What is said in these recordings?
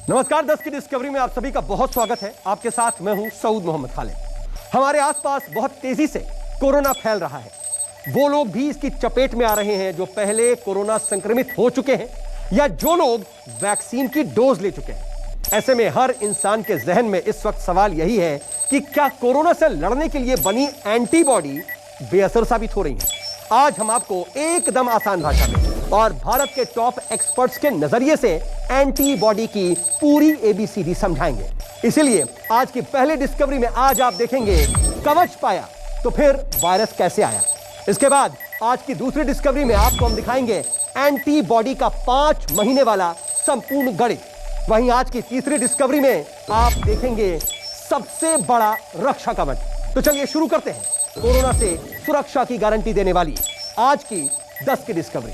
नमस्कार, 10 की डिस्कवरी में आप सभी का बहुत स्वागत है। आपके साथ मैं हूं सऊद मोहम्मद खालिद। हमारे आसपास बहुत तेजी से कोरोना फैल रहा है। वो लोग भी इसकी चपेट में आ रहे हैं जो पहले कोरोना संक्रमित हो चुके हैं या जो लोग वैक्सीन की डोज ले चुके हैं। ऐसे में हर इंसान के जहन में इस वक्त सवाल यही है कि क्या कोरोना से लड़ने के लिए बनी एंटीबॉडी बेअसर साबित हो रही है। आज हम आपको एकदम आसान भाषा में और भारत के टॉप एक्सपर्ट्स के नजरिए से एंटीबॉडी की पूरी एबीसीडी समझाएंगे। इसलिए आज की पहले डिस्कवरी में आज आप देखेंगे कवच पाया तो फिर वायरस कैसे आया। इसके बाद आज की दूसरी डिस्कवरी में आपको हम दिखाएंगे एंटीबॉडी का 5 महीने वाला संपूर्ण गणित। वहीं आज की तीसरी डिस्कवरी में आप देखेंगे सबसे बड़ा रक्षा कवच। तो चलिए शुरू करते हैं कोरोना से सुरक्षा की गारंटी देने वाली आज की 10 की डिस्कवरी।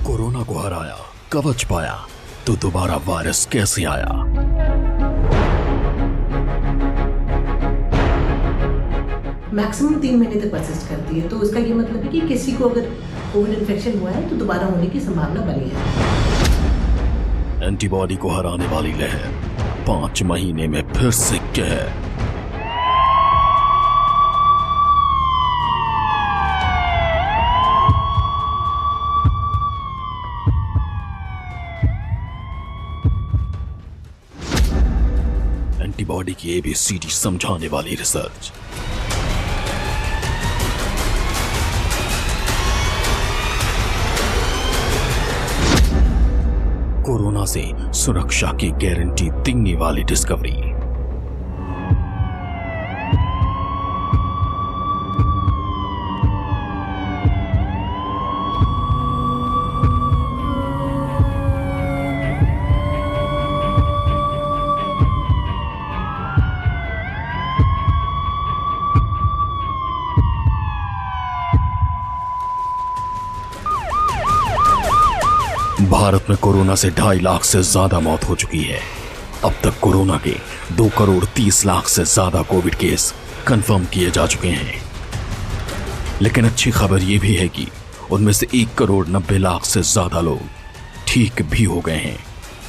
कोरोना को हराया, कवच पाया, तो दोबारा वायरस कैसे आया? मैक्सिमम 3 महीने तक परसिस्ट करती है, तो उसका ये मतलब है कि किसी को अगर कोविड इन्फेक्शन हुआ है तो दोबारा होने की संभावना बनी है। एंटीबॉडी को हराने वाली लहर 5 महीने में फिर से कहर। एंटीबॉडी की एबीसीडी समझाने वाली रिसर्च। कोरोना से सुरक्षा की गारंटी देने वाली डिस्कवरी। भारत में कोरोना से 2.5 लाख से ज्यादा मौत हो चुकी है। अब तक कोरोना के 2 करोड़ 30 लाख से ज्यादा कोविड केस कंफर्म किए जा चुके हैं। लेकिन अच्छी खबर यह भी है कि उनमें से 1 करोड़ 90 लाख से ज्यादा लोग ठीक भी हो गए हैं।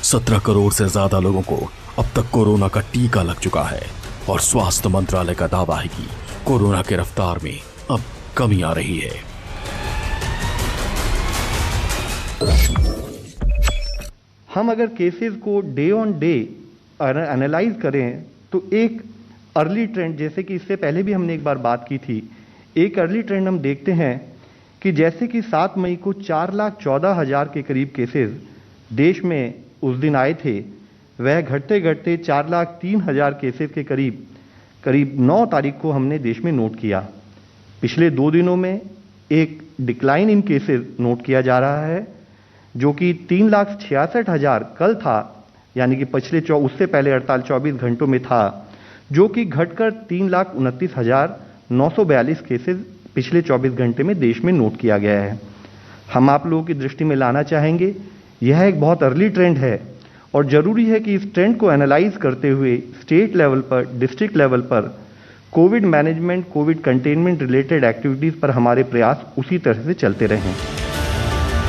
17 करोड़ से ज्यादा लोगों को अब तक कोरोना का टीका लग चुका है और स्वास्थ्य मंत्रालय का दावा है कि कोरोना की रफ्तार में अब कमी आ रही है। हम अगर केसेस को डे ऑन डे एनालाइज करें तो एक अर्ली ट्रेंड, जैसे कि इससे पहले भी हमने एक बार बात की थी, एक अर्ली ट्रेंड हम देखते हैं कि जैसे कि 7 मई को 4,14,000 के करीब केसेस देश में उस दिन आए थे, वह घटते घटते 4,03,000 केसेस के करीब 9 तारीख को हमने देश में नोट किया। पिछले 2 दिनों में एक डिक्लाइन इन केसेस नोट किया जा रहा है जो कि 3,66,000 कल था, यानी कि पिछले उससे पहले 24 घंटों में था, जो कि घटकर 3,29,942 केसेस पिछले 24 घंटे में देश में नोट किया गया है। हम आप लोगों की दृष्टि में लाना चाहेंगे यह एक बहुत अर्ली ट्रेंड है और जरूरी है कि इस ट्रेंड को एनालाइज करते हुए स्टेट लेवल पर, डिस्ट्रिक्ट लेवल पर Covid management, Covid containment related activities पर हमारे प्रयास उसी तरह से चलते रहें।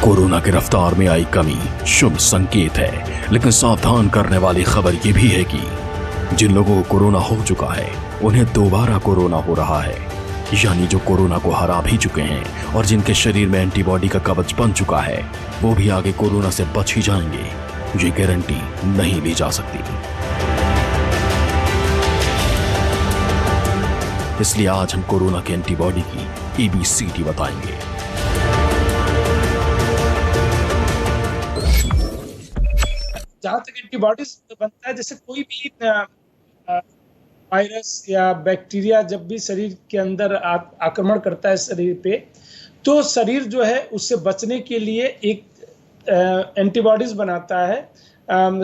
कोरोना की रफ्तार में आई कमी शुभ संकेत है, लेकिन सावधान करने वाली खबर यह भी है कि जिन लोगों को कोरोना हो चुका है उन्हें दोबारा कोरोना हो रहा है, यानी जो कोरोना को हरा भी चुके हैं और जिनके शरीर में एंटीबॉडी का कवच बन चुका है वो भी आगे कोरोना से बच ही जाएंगे। ये गारंटी नहीं ली जा सकती। इसलिए आज हम कोरोना के एंटीबॉडी की एबीसीडी बताएंगे। जहाँ तक एंटीबॉडीज बनता है, जैसे कोई भी वायरस या बैक्टीरिया जब भी शरीर के अंदर आक्रमण करता है शरीर पे, तो शरीर जो है उससे बचने के लिए एक एंटीबॉडीज बनाता है।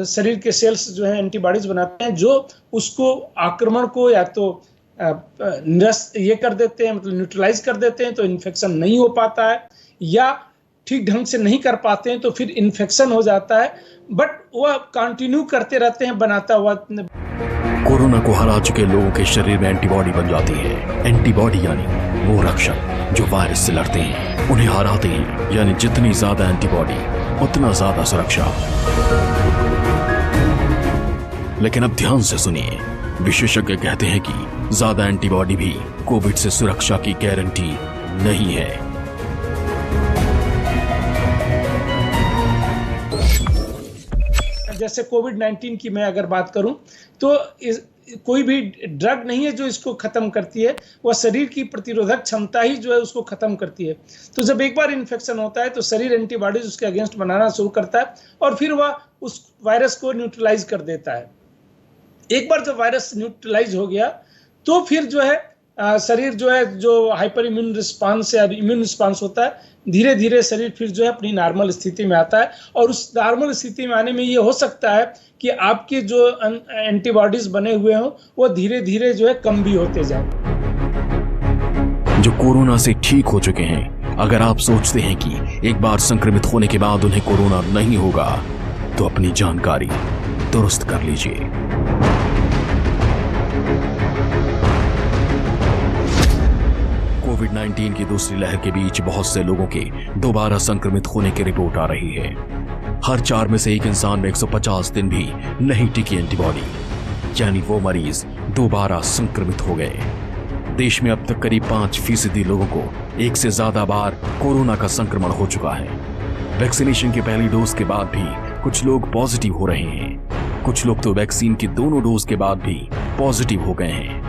शरीर के सेल्स जो है एंटीबॉडीज बनाते हैं जो उसको आक्रमण को या तो निरस्त ये कर देते हैं, मतलब न्यूट्रलाइज कर देते हैं, तो इन्फेक्शन नहीं हो पाता है, या ठीक ढंग से नहीं कर पाते हैं तो फिर इन्फेक्शन हो जाता है, बट वह कंटिन्यू करते रहते हैं बनाता हुआ। कोरोना को हरा चुके लोगों के शरीर में एंटीबॉडी बन जाती है। एंटीबॉडी यानी वो रक्षक जो वायरस से लड़ते हैं, उन्हें हराते हैं। यानी जितनी ज्यादा एंटीबॉडी उतना ज्यादा सुरक्षा। लेकिन अब ध्यान से सुनिए, विशेषज्ञ कहते हैं कि ज्यादा एंटीबॉडी भी कोविड से सुरक्षा की गारंटी नहीं है। जैसे कोविड-19 की मैं अगर बात करूं तो कोई भी ड्रग नहीं है जो इसको खत्म करती है, वह शरीर की प्रतिरोधक क्षमता ही जो है उसको खत्म करती है। तो जब एक बार इन्फेक्शन होता है तो शरीर एंटीबॉडीज उसके अगेंस्ट बनाना शुरू करता है और फिर वह उस वायरस को न्यूट्रलाइज कर देता है। एक बार जब वायरस न्यूट्रलाइज हो गया तो फिर जो है शरीर जो है जो हाइपर इम्यून रिस्पांस या इम्यून रिस्पांस होता है, धीरे धीरे शरीर फिर जो है अपनी नॉर्मल स्थिति में आता है। और उस नॉर्मल स्थिति में आने में ये हो सकता है कि आपके जो एंटीबॉडीज बने हुए हों वो धीरे धीरे जो है कम भी होते जाए। जो कोरोना से ठीक हो चुके हैं, अगर आप सोचते हैं कि एक बार संक्रमित होने के बाद उन्हें कोरोना नहीं होगा, तो अपनी जानकारी दुरुस्त कर लीजिए। कोविड-19 की दूसरी लहर के बीच बहुत से लोगों के दोबारा संक्रमित होने की रिपोर्ट आ रही है। हर 4 में से एक इंसान में 150 दिन भी नहीं टिकी एंटीबॉडी, यानी वो मरीज दोबारा संक्रमित हो गए। देश में अब तक करीब 5% लोगों को एक से ज्यादा बार कोरोना का संक्रमण हो चुका है। वैक्सीनेशन की पहली डोज के बाद भी कुछ लोग पॉजिटिव हो रहे हैं। कुछ लोग तो वैक्सीन की दोनों डोज के बाद भी पॉजिटिव हो गए हैं।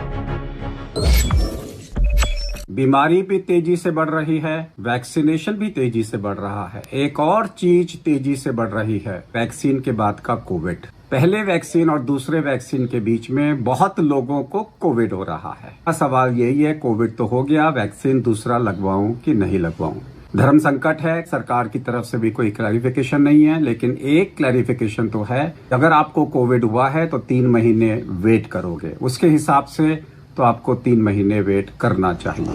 बीमारी भी तेजी से बढ़ रही है, वैक्सीनेशन भी तेजी से बढ़ रहा है। एक और चीज तेजी से बढ़ रही है, वैक्सीन के बाद का कोविड। पहले वैक्सीन और दूसरे वैक्सीन के बीच में बहुत लोगों को कोविड हो रहा है। सवाल यही है, कोविड तो हो गया, वैक्सीन दूसरा लगवाऊं कि नहीं लगवाऊं। धर्म संकट है, सरकार की तरफ से भी कोई क्लैरिफिकेशन नहीं है। लेकिन एक क्लैरिफिकेशन तो है, अगर आपको कोविड हुआ है तो 3 महीने वेट करोगे, उसके हिसाब से तो आपको 3 महीने वेट करना चाहिए।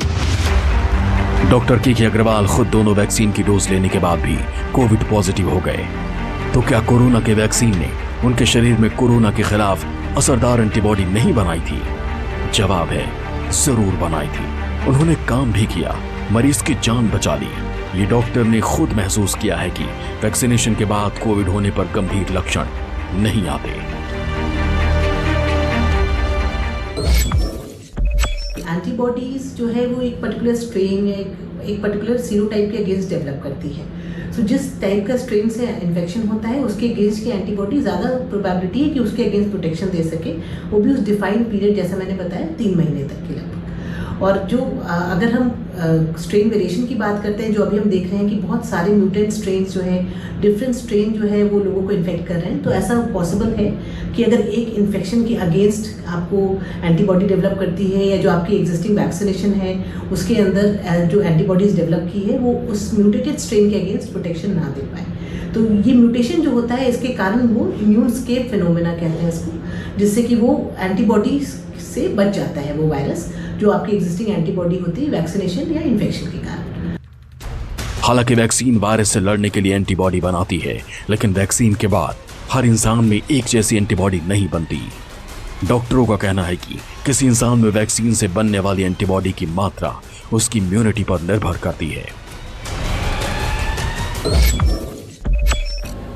डॉक्टर के अग्रवाल खुद दोनों वैक्सीन की डोज लेने के बाद भी कोविड पॉजिटिव हो गए। तो क्या कोरोना के वैक्सीन ने उनके शरीर में कोरोना के खिलाफ असरदार एंटीबॉडी नहीं बनाई थी? जवाब है, जरूर बनाई थी। उन्होंने काम भी किया, मरीज की जान बचा ली। ये डॉक्टर ने खुद महसूस किया है कि वैक्सीनेशन के बाद कोविड होने पर गंभीर लक्षण नहीं आते। एंटीबॉडीज जो है वो एक पर्टिकुलर स्ट्रेन या एक पर्टिकुलर सीरोटाइप के अगेंस्ट डेवलप करती है। सो जिस टाइप का स्ट्रेन से इन्फेक्शन होता है उसके अगेंस्ट की एंटीबॉडी ज़्यादा प्रोबेबिलिटी है कि उसके अगेंस्ट प्रोटेक्शन दे सके, वो भी उस डिफाइंड पीरियड जैसा मैंने बताया 3 महीने तक के लगभग। और जो अगर हम स्ट्रेन वेरिएशन की बात करते हैं, जो अभी हम देख रहे हैं कि बहुत सारे म्यूटेंट स्ट्रेन्स जो है, डिफरेंट स्ट्रेन जो है वो लोगों को इन्फेक्ट कर रहे हैं, तो ऐसा पॉसिबल है कि अगर एक इन्फेक्शन के अगेंस्ट आपको एंटीबॉडी डेवलप करती है या जो आपकी एग्जिस्टिंग वैक्सीनेशन है उसके अंदर जो एंटीबॉडीज डेवलप की है वो उस म्यूटेटेड स्ट्रेन के अगेंस्ट प्रोटेक्शन ना दे पाए, तो ये म्यूटेशन जो होता है इसके कारण वो इम्यून स्केप फिनोमेना कहते हैं इसको, जिससे कि वो एंटीबॉडीज से बच जाता है वो वायरस जो आपकी एग्जिस्टिंग एंटीबॉडी होती है वैक्सीनेशन या इन्फेक्शन के कारण। हालांकि वैक्सीन वायरस से लड़ने के लिए एंटीबॉडी बनाती है, लेकिन वैक्सीन के बाद हर इंसान में एक जैसी एंटीबॉडी नहीं बनती। डॉक्टरों का कहना है कि किसी इंसान में वैक्सीन से बनने वाली एंटीबॉडी की मात्रा उसकी इम्यूनिटी पर निर्भर करती है।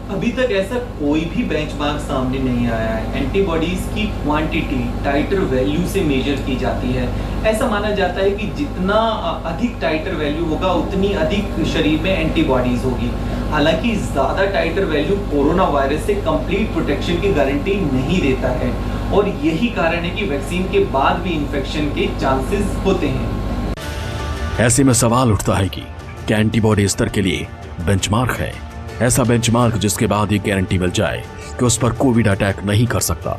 अभी तक ऐसा कोई भी बेंचमार्क सामने नहीं आया है। एंटीबॉडीज की क्वांटिटी टाइटर वैल्यू से मेजर की जाती है। ऐसा माना जाता है कि जितना अधिक टाइटर वैल्यू होगा उतनी अधिक शरीर में एंटीबॉडीज होगी। हालांकि ज़्यादा टाइटर वैल्यू कोरोना वायरस से कंप्लीट प्रोटेक्शन की गारंटी नहीं देता है और यही कारण है कि वैक्सीन के बाद भी इन्फेक्शन के चांसेस होते हैं। ऐसे में सवाल उठता है कि क्या एंटीबॉडी स्तर के लिए बेंचमार्क है, ऐसा बेंचमार्क जिसके बाद ये गारंटी मिल जाए कि उस पर कोविड अटैक नहीं कर सकता।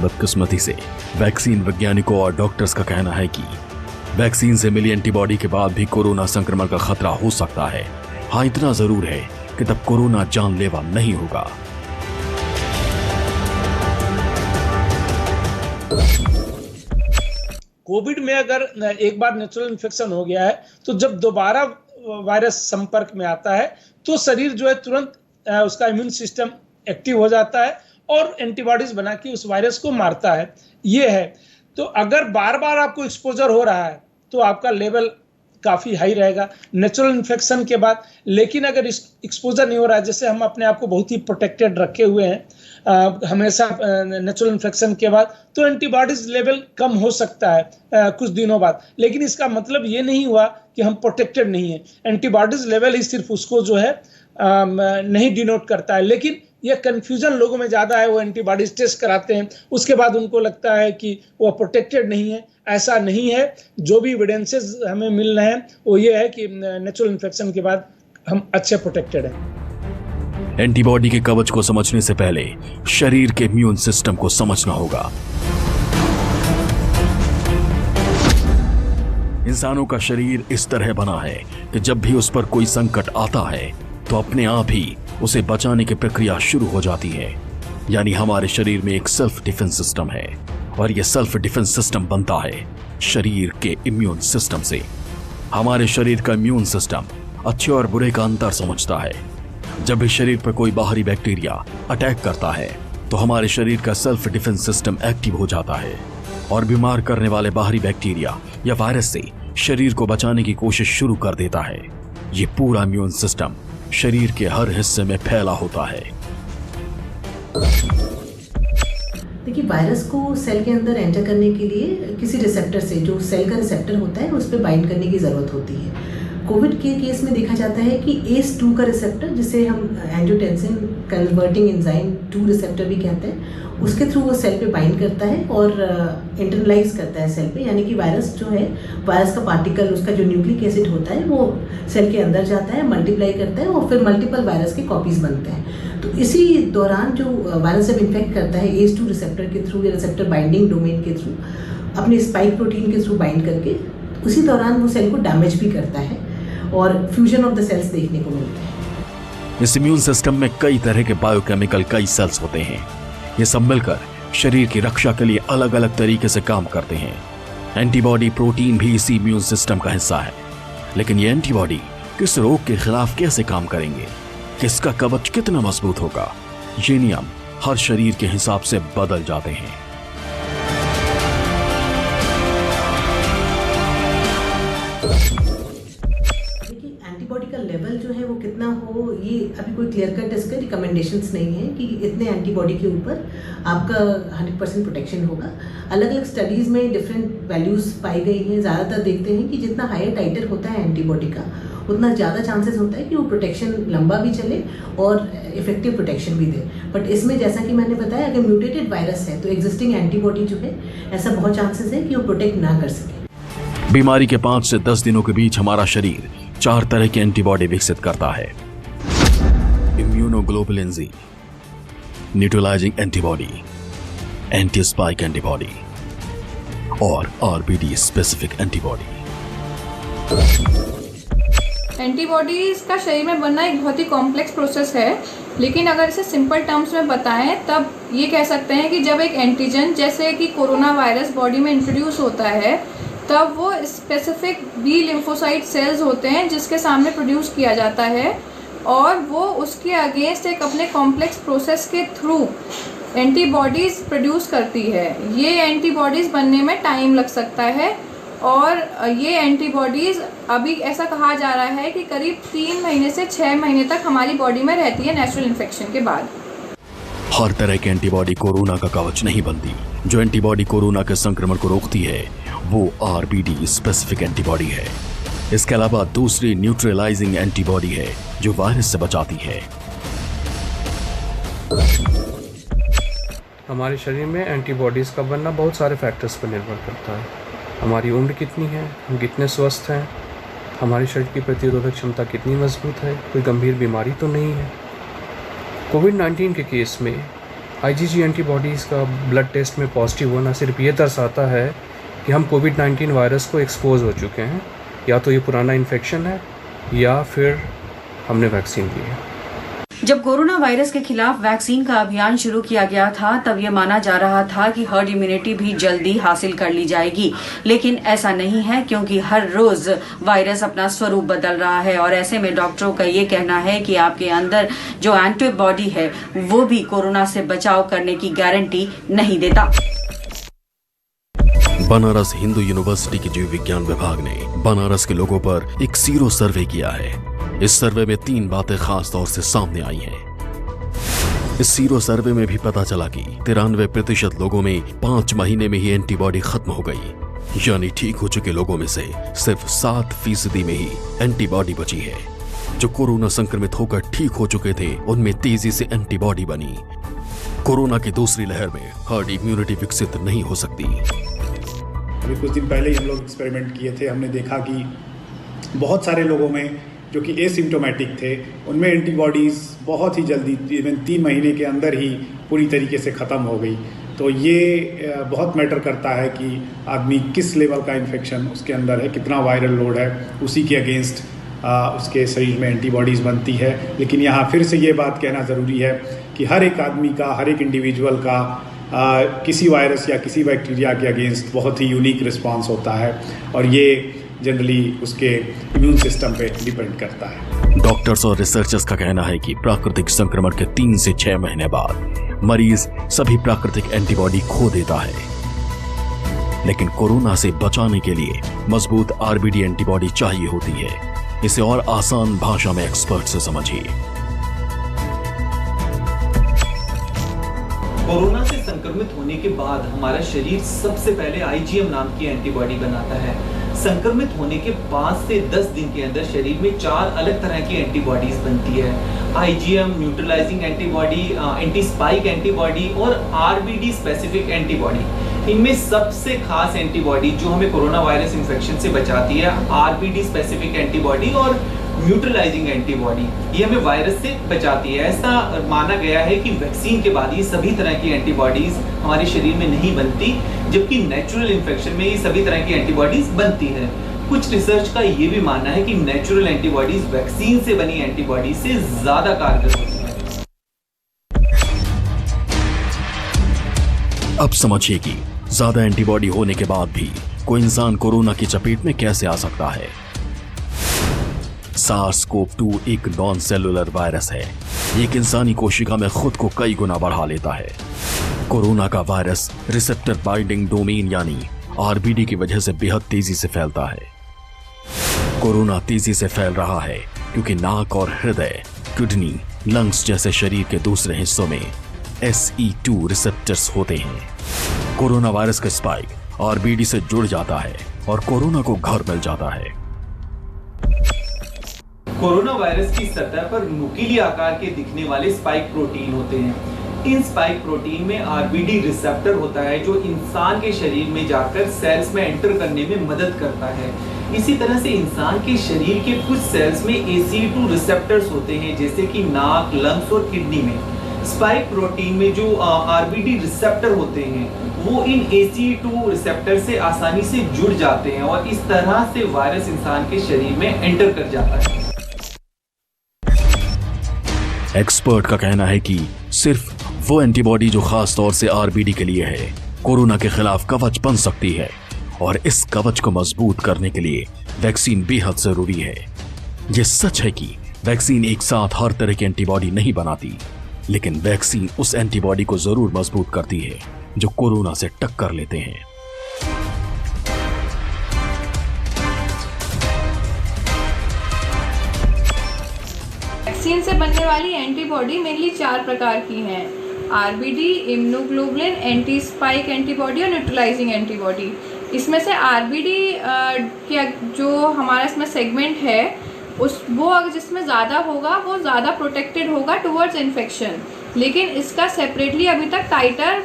बदकिस्मती से वैक्सीन वैज्ञानिकों और डॉक्टर्स का कहना है कि वैक्सीन से मिली एंटीबॉडी के बाद भी कोरोना संक्रमण का खतरा हो सकता है। हाँ, इतना जरूर है कि तब कोरोना जानलेवा नहीं होगा। कोविड में अगर एक बार नेचुरल इन्फेक्शन हो गया है तो जब दोबारा वायरस संपर्क में आता है तो शरीर जो है तुरंत उसका इम्यून सिस्टम एक्टिव हो जाता है और एंटीबॉडीज बना के उस वायरस को मारता है। ये है। तो अगर बार बार आपको एक्सपोजर हो रहा है तो आपका लेवल काफ़ी हाई रहेगा नेचुरल इन्फेक्शन के बाद। लेकिन अगर एक्सपोजर नहीं हो रहा है, जैसे हम अपने आप को बहुत ही प्रोटेक्टेड रखे हुए हैं हमेशा नेचुरल इन्फेक्शन के बाद, तो एंटीबॉडीज लेवल कम हो सकता है कुछ दिनों बाद। लेकिन इसका मतलब ये नहीं हुआ कि हम प्रोटेक्टेड नहीं है। एंटीबॉडीज लेवल ही सिर्फ उसको जो है नहीं डिनोट करता है। लेकिन ये कन्फ्यूजन लोगों में ज़्यादा है, वो एंटीबॉडीज टेस्ट कराते हैं उसके बाद उनको लगता है कि वो प्रोटेक्टेड नहीं है। ऐसा नहीं है। जो भी एविडेंसेस हमें मिल रहे हैं वो ये है कि नेचुरल इन्फेक्शन के बाद हम अच्छे प्रोटेक्टेड हैं। एंटीबॉडी के कवच को समझने से पहले शरीर के इम्यून सिस्टम को समझना होगा। इंसानों का शरीर इस तरह बना है कि जब भी उस पर कोई संकट आता है तो अपने आप ही उसे बचाने की प्रक्रिया शुरू हो जाती है। यानी हमारे शरीर में एक सेल्फ डिफेंस सिस्टम है और यह सेल्फ डिफेंस सिस्टम बनता है शरीर के इम्यून सिस्टम से। हमारे शरीर का इम्यून सिस्टम अच्छे और बुरे का अंतर समझता है। जब भी शरीर पर कोई बाहरी बैक्टीरिया अटैक करता है तो हमारे शरीर का सेल्फ डिफेंस सिस्टम एक्टिव हो जाता है और बीमार करने वाले बाहरी बैक्टीरिया या वायरस से शरीर को बचाने की कोशिश शुरू कर देता है। ये पूरा इम्यून सिस्टम शरीर के हर हिस्से में फैला होता है। देखिए, वायरस को सेल के अंदर एंटर करने के लिए किसी रिसेप्टर से, जो सेल का रिसेप्टर होता है, उस पर बाइंड करने की ज़रूरत होती है। कोविड के केस में देखा जाता है कि ACE2 का रिसेप्टर, जिसे हम एंजियोटेंसिन कन्वर्टिंग एंजाइम 2 रिसेप्टर भी कहते हैं, उसके थ्रू वो सेल पे बाइंड करता है और इंटरनलाइज करता है सेल पे। यानी कि वायरस जो है, वायरस का पार्टिकल, उसका जो न्यूक्लिक एसिड होता है, वो सेल के अंदर जाता है, मल्टीप्लाई करता है और फिर मल्टीपल वायरस के कॉपीज बनते हैं। तो इसी दौरान जो वायरस जब इन्फेक्ट करता है ACE2 रिसेप्टर के थ्रू या रिसेप्टर बाइंडिंग डोमेन के थ्रू, अपने स्पाइक प्रोटीन के थ्रू बाइंड करके, उसी दौरान वो सेल को डैमेज भी करता है और फ्यूजन ऑफ द सेल्स देखने को मिलते हैं। इस इम्यून सिस्टम में कई तरह के बायोकेमिकल कई सेल्स होते हैं। ये सब मिलकर शरीर की रक्षा के लिए अलग अलग तरीके से काम करते हैं। एंटीबॉडी प्रोटीन भी इसी इम्यून सिस्टम का हिस्सा है। लेकिन ये एंटीबॉडी किस रोग के खिलाफ कैसे काम करेंगे, किसका कवच कितना मजबूत होगा, ये नियम हर शरीर के हिसाब से बदल जाते हैं। एंटीबॉडी का लेवल जो है वो कितना हो, ये अभी कोई क्लियर कट इसके रिकमेंडेशंस नहीं है कि इतने एंटीबॉडी के ऊपर आपका 100% प्रोटेक्शन होगा। अलग अलग स्टडीज़ में डिफरेंट वैल्यूज़ पाई गई हैं। ज़्यादातर देखते हैं कि जितना हायर टाइटर होता है एंटीबॉडी का, उतना ज़्यादा चांसेस होता है कि वो प्रोटेक्शन लंबा भी चले और इफेक्टिव प्रोटेक्शन भी दे। बट इसमें जैसा कि मैंने बताया, अगर म्यूटेटेड वायरस है तो एग्जिस्टिंग एंटीबॉडी जो है, ऐसा बहुत चांसेस है कि वो प्रोटेक्ट ना कर सके। बीमारी के 5 से 10 दिनों के बीच हमारा शरीर 4 तरह की एंटीबॉडी विकसित करता है। Immunoglobulin G, neutralising antibody, anti spike antibody और आरबीडी स्पेसिफिक एंटीबॉडी। एंटीबॉडीज का शरीर में बनना एक बहुत ही कॉम्प्लेक्स प्रोसेस है, लेकिन अगर इसे सिंपल टर्म्स में बताएं तब ये कह सकते हैं कि जब एक एंटीजन जैसे कि कोरोना वायरस बॉडी में इंट्रोड्यूस होता है, तब वो स्पेसिफिक बी लिम्फोसाइट सेल्स होते हैं जिसके सामने प्रोड्यूस किया जाता है और वो उसके अगेंस्ट एक अपने कॉम्प्लेक्स प्रोसेस के थ्रू एंटीबॉडीज़ प्रोड्यूस करती है। ये एंटीबॉडीज़ बनने में टाइम लग सकता है और ये एंटीबॉडीज़ अभी ऐसा कहा जा रहा है कि करीब 3 महीने से 6 महीने तक हमारी बॉडी में रहती है नेचुरल इन्फेक्शन के बाद। हर तरह की एंटीबॉडी कोरोना का कवच नहीं बनती। जो एंटीबॉडी कोरोना के संक्रमण को रोकती है वो आरबीडी स्पेसिफिक एंटीबॉडी है। इसके अलावा दूसरी न्यूट्रलाइजिंग एंटीबॉडी है जो वायरस से बचाती है। हमारे शरीर में एंटीबॉडीज़ का बनना बहुत सारे फैक्टर्स पर निर्भर करता है। हमारी उम्र कितनी है, हम कितने स्वस्थ हैं, हमारे शरीर की प्रतिरोधक क्षमता कितनी मजबूत है, कोई गंभीर बीमारी तो नहीं है। कोविड-19 के केस में IgG एंटीबॉडीज़ का ब्लड टेस्ट में पॉजिटिव होना सिर्फ ये दर्शाता है कि हम कोविड-19 वायरस को एक्सपोज हो चुके हैं, या तो ये पुराना इन्फेक्शन है या फिर हमने वैक्सीन ली है। जब कोरोना वायरस के खिलाफ वैक्सीन का अभियान शुरू किया गया था तब ये माना जा रहा था कि हर्ड इम्यूनिटी भी जल्दी हासिल कर ली जाएगी, लेकिन ऐसा नहीं है क्योंकि हर रोज वायरस अपना स्वरूप बदल रहा है और ऐसे में डॉक्टरों का ये कहना है कि आपके अंदर जो एंटीबॉडी है वो भी कोरोना से बचाव करने की गारंटी नहीं देता। बनारस हिंदू यूनिवर्सिटी के जीव विज्ञान विभाग ने बनारस के लोगों पर एक सीरो सर्वे किया है। इस सर्वे में 3 बातें खास तौर से सामने आई हैं। इस सीरो सर्वे में भी पता चला कि 93% लोगों में 5 महीने में ही एंटीबॉडी खत्म हो गई, यानी ठीक हो चुके लोगों में से सिर्फ 7% में ही एंटीबॉडी बची है। जो कोरोना संक्रमित होकर ठीक हो चुके थे उनमें तेजी से एंटीबॉडी बनी। कोरोना की दूसरी लहर में हर्ड इम्यूनिटी विकसित नहीं हो सकती। अभी कुछ दिन पहले ही हम लोग एक्सपेरिमेंट किए थे, हमने देखा कि बहुत सारे लोगों में जो कि एसिम्प्टोमेटिक थे उनमें एंटीबॉडीज़ बहुत ही जल्दी इवन 3 महीने के अंदर ही पूरी तरीके से ख़त्म हो गई। तो ये बहुत मैटर करता है कि आदमी किस लेवल का इन्फेक्शन उसके अंदर है, कितना वायरल लोड है, उसी के अगेंस्ट उसके शरीर में एंटीबॉडीज़ बनती है। लेकिन यहाँ फिर से ये बात कहना ज़रूरी है कि हर एक आदमी का, हर एक इंडिविजुअल का किसी वायरस या किसी बैक्टीरिया के अगेंस्ट बहुत ही यूनिक रिस्पांस होता है और ये जनरली उसके इम्यून सिस्टम पे डिपेंड करता है। डॉक्टर्स और रिसर्चर्स का कहना है कि प्राकृतिक संक्रमण के 3 से 6 महीने बाद मरीज सभी प्राकृतिक एंटीबॉडी खो देता है, लेकिन कोरोना से बचाने के लिए मजबूत आरबीडी एंटीबॉडी चाहिए होती है। इसे और आसान भाषा में एक्सपर्ट से समझिए। कोरोना से संक्रमित होने के बाद हमारा शरीर सबसे पहले आईजीएम नाम की एंटीबॉडी बनाता है। संक्रमित होने के 5 से 10 दिन के अंदर शरीर में 4 अलग तरह की एंटीबॉडीज बनती है। IgM, neutralising antibody, anti spike antibody और आरबीडी स्पेसिफिक एंटीबॉडी। इनमें सबसे खास एंटीबॉडी जो हमें कोरोना वायरस इन्फेक्शन से बचाती है, आरबीडी स्पेसिफिक एंटीबॉडी और न्यूट्रलाइजिंग एंटीबॉडी, ये हमें वायरस से बचाती है। ऐसा माना गया है कि वैक्सीन के बाद ये सभी तरह की एंटीबॉडीज हमारे शरीर में नहीं बनती, जबकि नेचुरल इन्फेक्शन में ये सभी तरह की एंटीबॉडीज बनती है। कुछ रिसर्च का ये भी मानना है कि नेचुरल एंटीबॉडीज वैक्सीन से बनी एंटीबॉडी से ज्यादा कारगर होती है। अब समझिए कि ज्यादा एंटीबॉडी होने के बाद भी कोई इंसान कोरोना की चपेट में कैसे आ सकता है। SARS-CoV-2 एक नॉन सेलुलर वायरस है। एक इंसानी कोशिका में खुद को कई गुना बढ़ा लेता है। कोरोना का वायरस रिसेप्टर बाइंडिंग डोमेन यानी आरबीडी की वजह से बेहद तेजी से फैलता है। कोरोना तेजी से फैल रहा है क्योंकि नाक और हृदय, किडनी, लंग्स जैसे शरीर के दूसरे हिस्सों में SE2 रिसेप्टर्स होते हैं। कोरोना वायरस का स्पाइक आरबीडी से जुड़ जाता है और कोरोना को घर मिल जाता है। कोरोना वायरस की सतह पर नुकीली आकार के दिखने वाले स्पाइक प्रोटीन होते हैं। इन स्पाइक प्रोटीन में आरबीडी रिसेप्टर होता है जो इंसान के शरीर में जाकर सेल्स में एंटर करने में मदद करता है। इसी तरह से इंसान के शरीर के कुछ सेल्स में ACE2 रिसेप्टर्स होते हैं, जैसे कि नाक, लंग्स और किडनी में। स्पाइक प्रोटीन में जो आरबीडी रिसेप्टर होते हैं वो इन ACE2 रिसेप्टर से आसानी से जुड़ जाते हैं और इस तरह से वायरस इंसान के शरीर में एंटर कर जाता है। एक्सपर्ट का कहना है कि सिर्फ वो एंटीबॉडी जो खास तौर से आरबीडी के लिए है कोरोना के खिलाफ कवच बन सकती है और इस कवच को मजबूत करने के लिए वैक्सीन बेहद जरूरी है। ये सच है कि वैक्सीन एक साथ हर तरह की एंटीबॉडी नहीं बनाती, लेकिन वैक्सीन उस एंटीबॉडी को जरूर मजबूत करती है जो कोरोना से टक्कर लेते हैं। वैक्सीन से बनने वाली एंटीबॉडी मेनली 4 प्रकार की हैं: RBD, immunoglobulin, anti spike antibody और न्यूट्रलाइजिंग एंटीबॉडी। इसमें से आरबीडी के जो हमारा इसमें सेगमेंट है वो जिसमें ज़्यादा होगा वो ज़्यादा प्रोटेक्टेड होगा टुवर्ड्स इन्फेक्शन, लेकिन इसका सेपरेटली अभी तक टाइटर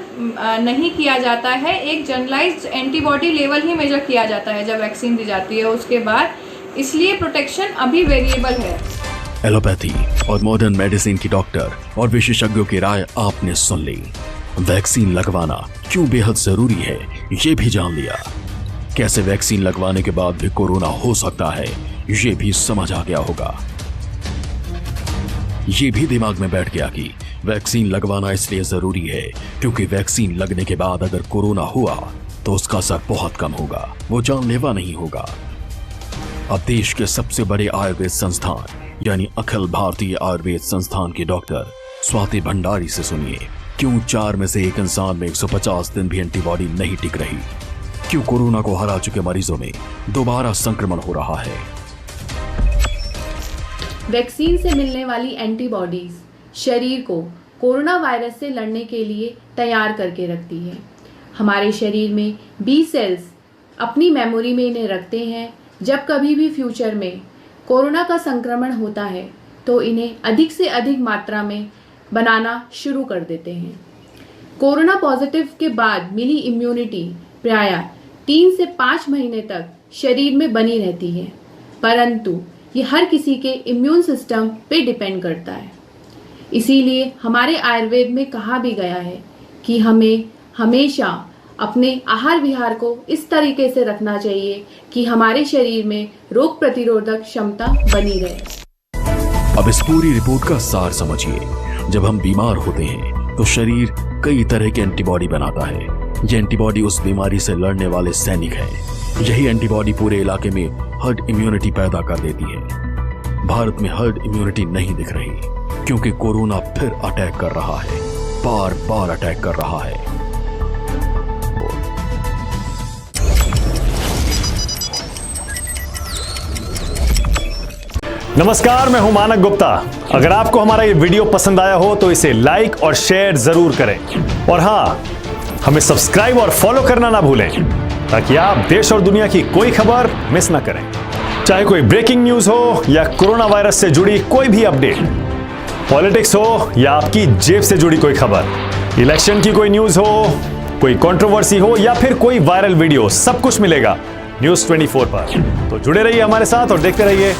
नहीं किया जाता है। एक जनरलाइज्ड एंटीबॉडी लेवल ही मेजर किया जाता है जब वैक्सीन दी जाती है उसके बाद, इसलिए प्रोटेक्शन अभी वेरिएबल है। एलोपैथी और मॉडर्न मेडिसिन की डॉक्टर और विशेषज्ञों की राय आपने सुन ली। वैक्सीन लगवाना क्यों बेहद जरूरी है ये भी जान लिया। कैसे वैक्सीन लगवाने के बाद भी कोरोना हो सकता है ये भी समझ आ गया होगा। ये भी दिमाग में बैठ गया कि वैक्सीन लगवाना इसलिए जरूरी है क्योंकि वैक्सीन लगने के बाद अगर कोरोना हुआ तो उसका असर बहुत कम होगा, वो जानलेवा नहीं होगा। अब देश के सबसे बड़े आयुर्वेद संस्थान यानी अखिल भारतीय आयुर्वेद संस्थान के डॉक्टर स्वाति भंडारी से सुनिए क्यों 4 में से 1 इंसान में 150 दिन भी एंटीबॉडी नहीं टिक रही, क्यों कोरोना को हरा चुके मरीजों में दोबारा संक्रमण हो रहा है। वैक्सीन से मिलने वाली एंटीबॉडीज शरीर को कोरोना वायरस से लड़ने के लिए तैयार करके रखती है। हमारे शरीर में बी सेल्स अपनी मेमोरी में इन्हें रखते हैं। जब कभी भी फ्यूचर में कोरोना का संक्रमण होता है तो इन्हें अधिक से अधिक मात्रा में बनाना शुरू कर देते हैं। कोरोना पॉजिटिव के बाद मिली इम्यूनिटी प्रायः 3 से 5 महीने तक शरीर में बनी रहती है, परंतु ये हर किसी के इम्यून सिस्टम पे डिपेंड करता है। इसीलिए हमारे आयुर्वेद में कहा भी गया है कि हमें हमेशा अपने आहार विहार को इस तरीके से रखना चाहिए कि हमारे शरीर में रोग प्रतिरोधक क्षमता बनी रहे। अब इस पूरी रिपोर्ट का सार समझिए। जब हम बीमार होते हैं तो शरीर कई तरह के एंटीबॉडी बनाता है। ये एंटीबॉडी उस बीमारी से लड़ने वाले सैनिक हैं। यही एंटीबॉडी पूरे इलाके में हर्ड इम्यूनिटी पैदा कर देती है। भारत में हर्ड इम्यूनिटी नहीं दिख रही क्योंकि कोरोना फिर अटैक कर रहा है, बार बार अटैक कर रहा है। नमस्कार, मैं हूं मानक गुप्ता। अगर आपको हमारा ये वीडियो पसंद आया हो तो इसे लाइक और शेयर जरूर करें और हाँ, हमें सब्सक्राइब और फॉलो करना ना भूलें ताकि आप देश और दुनिया की कोई खबर मिस ना करें। चाहे कोई ब्रेकिंग न्यूज हो या कोरोना वायरस से जुड़ी कोई भी अपडेट, पॉलिटिक्स हो या आपकी जेब से जुड़ी कोई खबर, इलेक्शन की कोई न्यूज हो, कोई कंट्रोवर्सी हो या फिर कोई वायरल वीडियो, सब कुछ मिलेगा न्यूज़ 24 पर। तो जुड़े रहिए हमारे साथ और देखते रहिए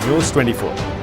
न्यूज़ 24।